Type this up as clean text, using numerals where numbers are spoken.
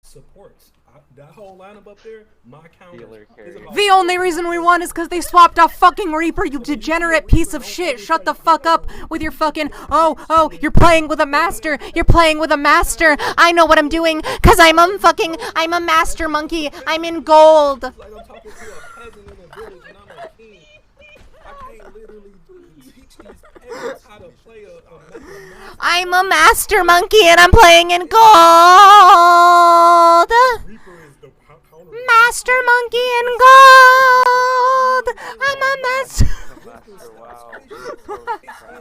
supports. That whole lineup up there, my counter is about. The only reason we won is because they swapped off fucking Reaper, you degenerate piece of shit. Shut the fuck up with your fucking, oh, you're playing with a master. You're playing with a master. I know what I'm doing, because I'm a master monkey. I'm in gold. Like I'm talking to a peasant in a village and I'm a king. I can't literally teach these peasants how to play a I'm a master monkey and I'm playing in gold. Reaper is the counter. Master monkey in gold. I'm a master. Wow.